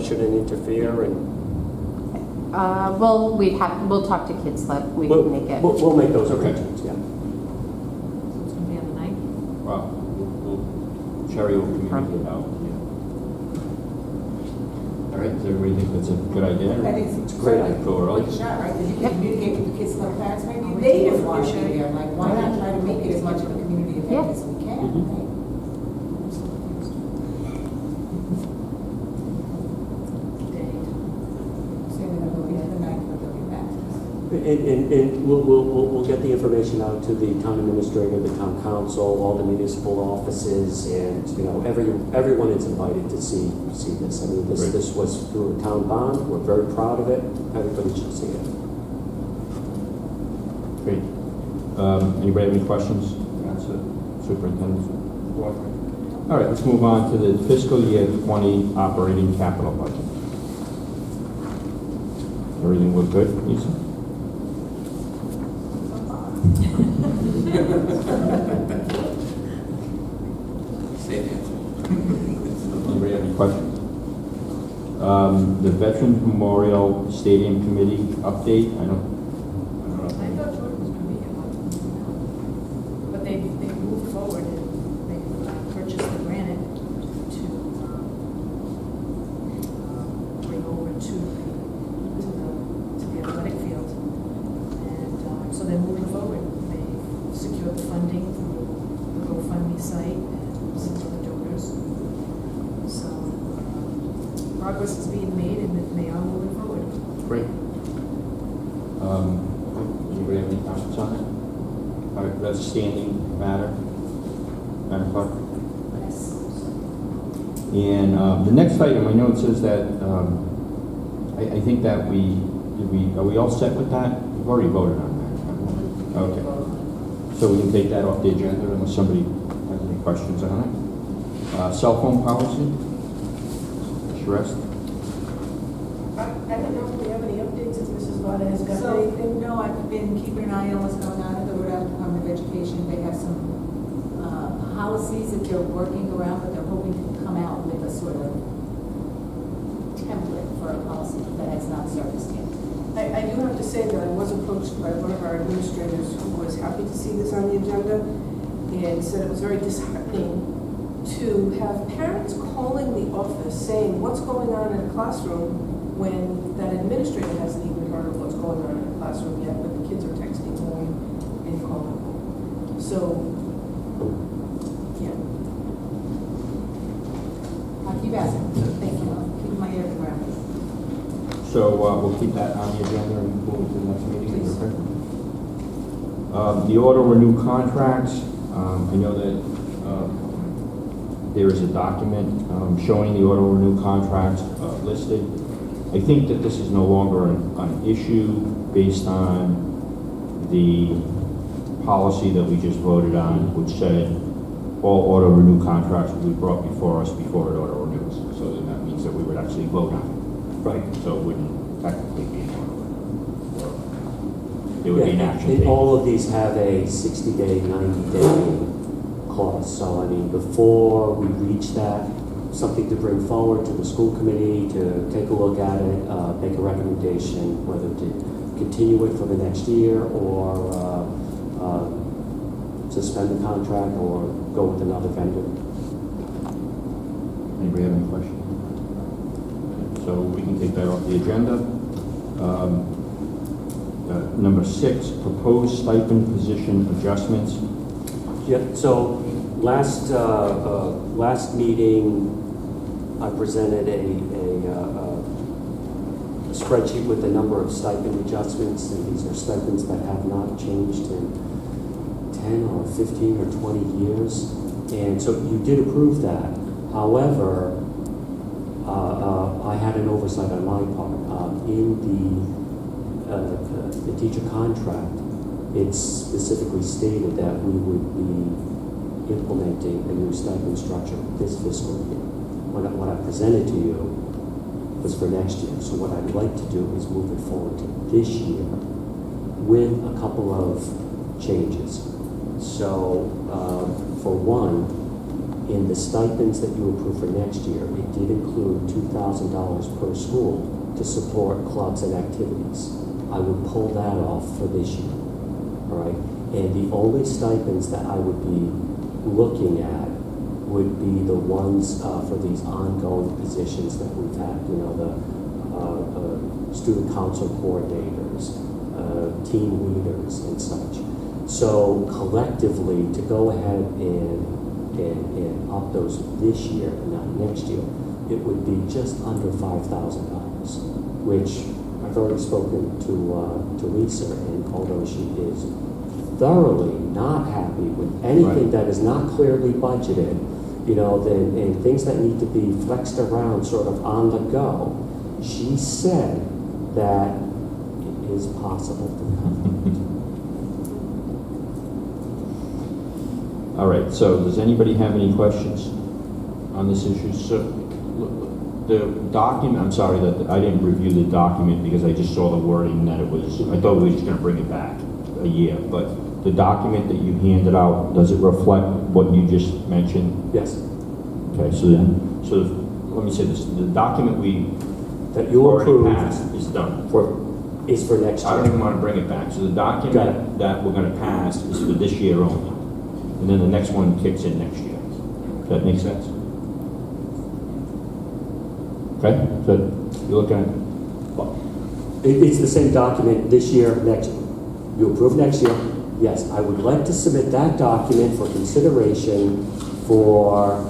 shouldn't interfere, and Well, we'll talk to Kids Club. We can make it. We'll make those Okay. arrangements, yeah. So it's going to be on the 9th? Well, Sherry will communicate out. All right, does everybody think that's a good idea? I think It's a great idea. Go early? It's not, right? Because you can communicate with the kids club parents, maybe they would want to be there. Like, why not try to make it as much of a community event as we can, Mhm. right? Saying that they'll be at the night, but they'll be back. And we'll get the information out to the town administrator, the town council, all the municipal offices, and, you know, everyone is invited to see this. I mean, Great. this was through a town bond. We're very proud of it. Everybody should see it. Great. Anybody have any questions? That's it. Superintendent? All right, let's move on to the fiscal year 20 operating capital budget. Everything look good, Lisa? Anybody have any questions? The Veterans Memorial Stadium Committee update, I don't know. I thought Jordan was going to be here, but they moved forward and they purchased the granite to bring over to the athletic field, and so they're moving forward. They secured the funding through the GoFundMe site and some other donors. So progress is being made, and they are moving forward. Great. Anybody have any comments on it? All right, that's a standing matter. Madam Clerk? And the next item, I know it says that, I think that are we all set with that? We've already voted on that. Okay. So we can take that off the agenda unless somebody has any questions on it. Cell phone policy? Charest? I don't know if we have any updates, if Mrs. Vada has got So, anything. no, I've been keeping an eye on what's going on at the Rhode Island Department of Education. They have some policies that they're working around, but they're hoping to come out with a sort of template for a policy that has not surfaced yet. I do have to say that I was approached by one of our administrators who was happy to see this on the agenda and said it was very disheartening to have parents calling the office saying what's going on in a classroom when that administrator hasn't even heard of what's going on in a classroom yet, but the kids are texting home and calling home. So, yeah. I'll keep asking. Thank you. I'll keep my ear to the ground. So we'll keep that on the agenda and move to the next meeting. Please. Okay. The auto renew contracts, I know that there is a document showing the auto renew contracts listed. I think that this is no longer an issue based on the policy that we just voted on, which said all auto renew contracts will be brought before us before it auto renews. So then that means that we would actually vote on it. Right. So it wouldn't technically be an auto renew. It would be an action And taken. all of these have a 60-day, 90-day clause. So, I mean, before we reach that, something to bring forward to the school committee to take a look at it, make a recommendation whether to continue it for the next year or suspend the contract or go with another vendor. Anybody have any questions? So we can take that off the agenda. Number 6, proposed stipend position adjustments. Yep, so last meeting, I presented a spreadsheet with a number of stipend adjustments, and these are stipends that have not changed in 10 or 15 or 20 years. And so you did approve that. However, I had an oversight on my part. In the teacher contract, it's specifically stated that we would be implementing a new stipend structure this fiscal year. What I presented to you was for next year. So what I'd like to do is move it forward to this year with a couple of changes. So for one, in the stipends that you approved for next year, it did include $2,000 per school to support clubs and activities. I would pull that off for this year, all right? And the only stipends that I would be looking at would be the ones for these ongoing positions that we've had, you know, the student council coordinators, team leaders and such. So collectively, to go ahead and up those this year and not next year, it would be just under $5,000, which I've already spoken to Lisa, and although she is thoroughly not happy with anything that is not clearly budgeted, you know, then, and things that need to be flexed around sort of on the go, she said that it is possible to come. All right, so does anybody have any questions on this issue? So the document, I'm sorry that I didn't review the document because I just saw the wording that it was, I thought we were just gonna bring it back a year, but the document that you handed out, does it reflect what you just mentioned? Yes. Okay, so let me say this, the document That you already approved passed is done. is for next I don't year. even want to bring it back. So the Got document it. that we're going to pass is for this year only. And then the next one kicks in next year. Does that make sense? Okay, so you look at it. It's the same document this year, next, you approve next year. Yes, I would like to submit that document for consideration for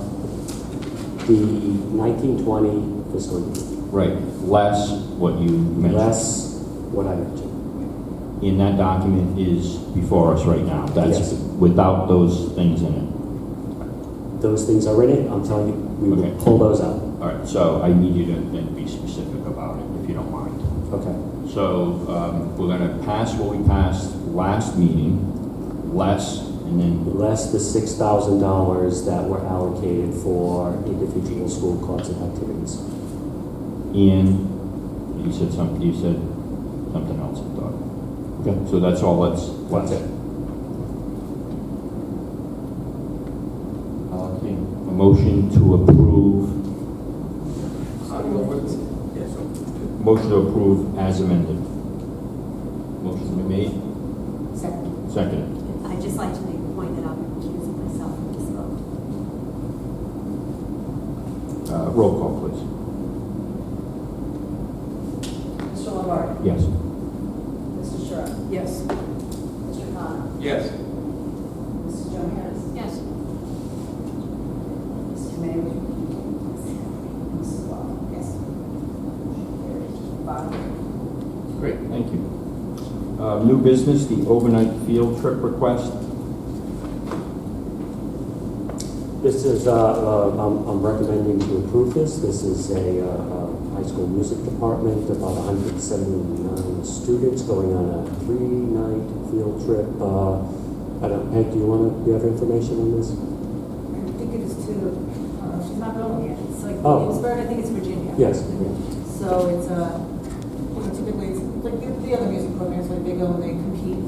the 1920 fiscal year. Right, less what you mentioned. Less what I mentioned. In that document is before us right now. That's Yes. without those things in it. Those things are in it, I'm telling you, we Okay. will pull those out. All right, so I need you to then be specific about it, if you don't mind. Okay. So we're going to pass what we passed last meeting, less, and then Less the $6,000 that were allocated for individual school clubs and activities. and you said something else, I thought. Okay, so that's all, that's it. Okay, a motion to approve, motion to approve as amended. Motion been made, Second. seconded. I'd just like to make a point that I'm recusing myself from this vote. Roll call, please. Mr. Lombardi? Yes. Mr. Charest? Yes. Mr. Connor? Yes. Mrs. Jones? Yes. Mr. Mayor? Mrs. Law? Yes. Five. Great, thank you. New business, the overnight field trip request. This is, I'm recommending to approve this. This is a high school music department, about 179 students going on a 3-night field trip. I don't, Hank, do you have information on this? I think it is to, she's not going yet. It's like Oh. Williamsburg, I think it's Virginia. Yes. So it's typically it's like the other music programs, like they go and they compete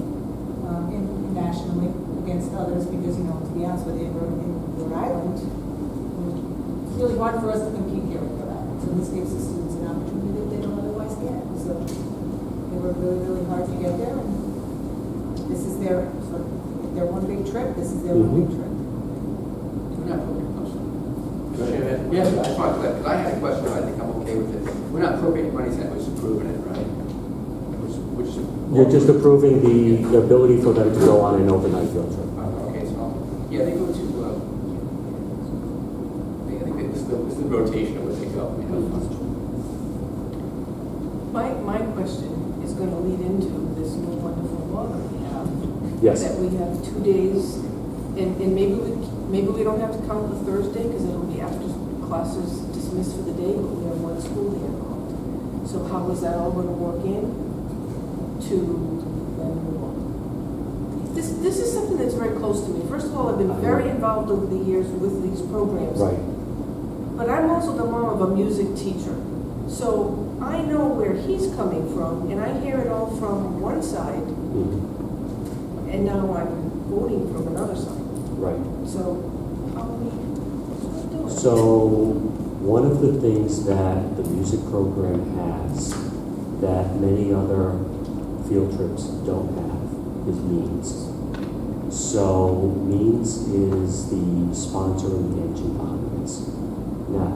nationally against others because, you know, to be honest with you, we're in Rhode Island. It's really hard for us to compete here in Rhode Island. So this gives the students an opportunity that they don't otherwise get. So they work really, really hard to get there. And this is their one big trip. This is their one big trip. Yes, I just wanted to, because I had a question, I think I'm okay with it. We're not appropriating money, we're just approving it, right? Which You're just approving the ability for them to go on an overnight field trip. Okay, so, yeah, they go to, I think it's the rotation of where they go. You know? My question is going to lead into this new wonderful law that we have. Yes. That we have 2 days, and maybe we don't have to count the Thursday because it'll be after classes dismissed for the day, but we have one school day involved. So how is that all going to work in to then move on? This is something that's very close to me. First of all, I've been very involved over the years with these programs. Right. But I'm also the mom of a music teacher. So I know where he's coming from, and I hear it all from one side, and now I'm voting from another side. Right. So how do we So one of the things that the music program has that many other field trips don't have is means. So means is the sponsoring the engine bonds. Now,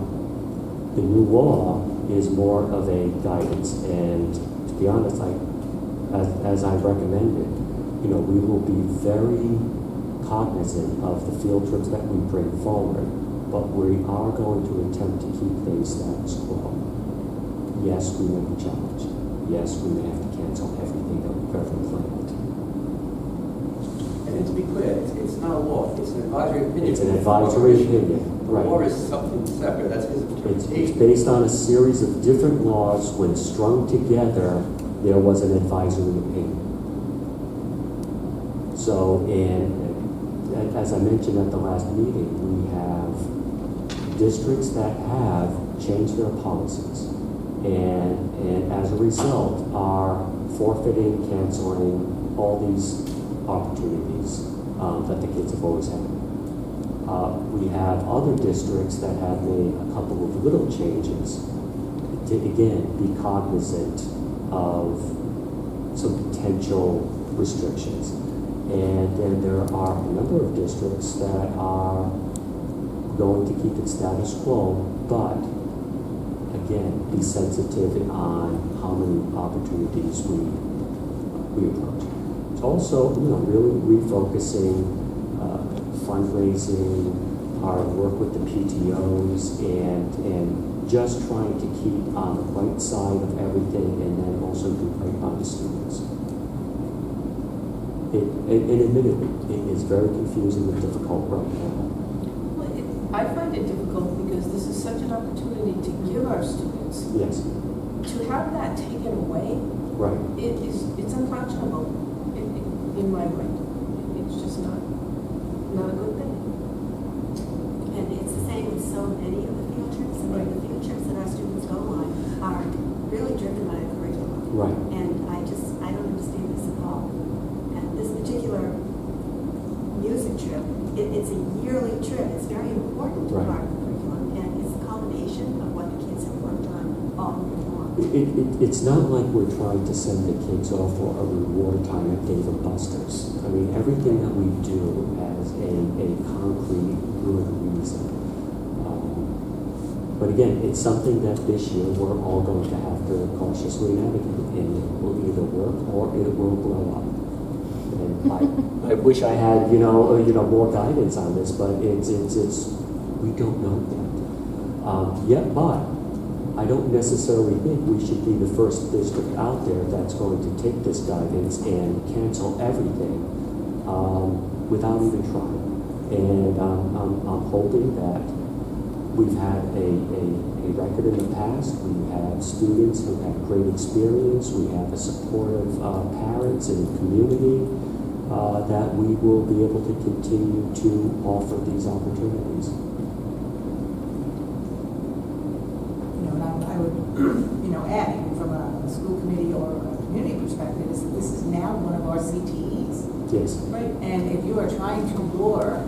the new law is more of a guidance, and to be honest, as I recommended, we will be very cognizant of the field trips that we bring forward, but we are going to attempt to keep things status quo. Yes, we may be challenged. Yes, we may have to cancel everything that we've ever planned. And to be clear, it's not a law, it's an advisory opinion. It's an advisory opinion, The right. law is something separate, that's his It's interpretation. based on a series of different laws. When strung together, there was an advisory opinion. So, and as I mentioned at the last meeting, we have districts that have changed their policies. And as a result, are forfeiting, canceling all these opportunities that the kids have always had. We have other districts that have made a couple of little changes to, again, be cognizant of some potential restrictions. And then there are a number of districts that are going to keep it status quo, but again, be sensitive on how many opportunities we approach. It's also, really refocusing fundraising, our work with the PTOs, and just trying to keep on the right side of everything, and then also be right by the students. And admittedly, it is very confusing and difficult right now. Well, I find it difficult because this is such an opportunity to give our students. Yes, To have that taken away, right. it's unconscionable in my mind. It's just not a good thing. And it's the same with so many of the field trips. I mean, the field trips that our students go on are really driven by a curriculum. Right. And I don't understand this at all. And this particular music trip, it's a yearly trip. It's very important to Right. part of the curriculum, and it's a culmination of what the kids have worked on all year long. It's not like we're trying to send the kids off for a reward time at Dave & Buster's. I mean, everything that we do has a concrete, good reason. But again, it's something that this year we're all going to have to cautiously navigate, and it will either work or it will blow up. And I wish I had, more guidance on this, but it's we don't know yet. But I don't necessarily think we should be the first district out there that's going to take this guidance and cancel everything without even trying. And I'm hoping that we've had a record in the past. We have students who have great experience. We have a supportive parents and community that we will be able to continue to offer these opportunities. And I would, add, even from a school committee or a community perspective, is that this is now one of our CTEs. Yes. Right. And if you are trying to lure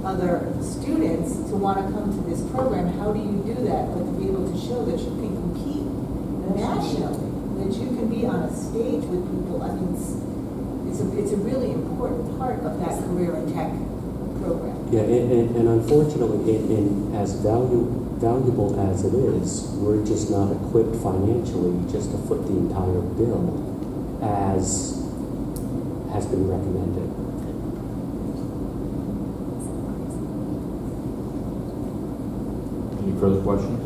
other students to want to come to this program, how do you do that? But to be able to show that you can compete nationally, that you can be on a stage with people. I mean, it's a really important part of that career and tech program. Yeah, and unfortunately, and as valuable as it is, we're just not equipped financially just to foot the entire bill as has been recommended. Any further questions?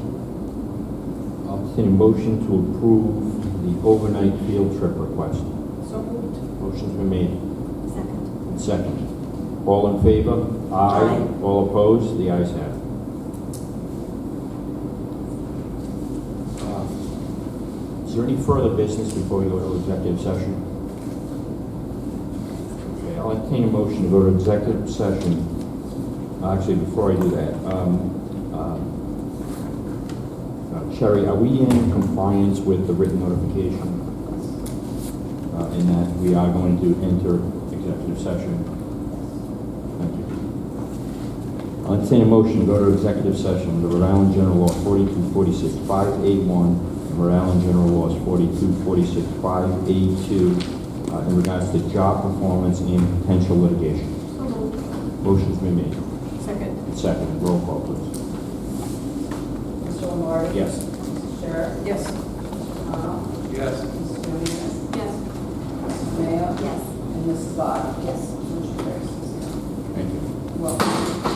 I'll entertain a motion to approve the overnight field trip request. So moved. Motion's been made. Second. And second. All in favor? Aye. All opposed? The ayes have it. Is there any further business before we go to executive session? Okay, I'll entertain a motion to go to executive session. Actually, before I do that, Sherry, are we in compliance with the written notification? In that we are going to enter executive session? Thank you. Entertain a motion to go to executive session under Rhode Island General Law 4246 5A1 and Rhode Island General Laws 4246 5A2 in regards to job performance and potential litigation. Motion's been made. Second. Second. Roll call, please. Mr. Lombardi? Yes. Mrs. Charest? Yes. Mr. Connell? Yes. Mrs. Jones? Yes. Mrs. Mayo? Yes. And Mrs. Bott? Yes. Motion carries. Thank you. Welcome.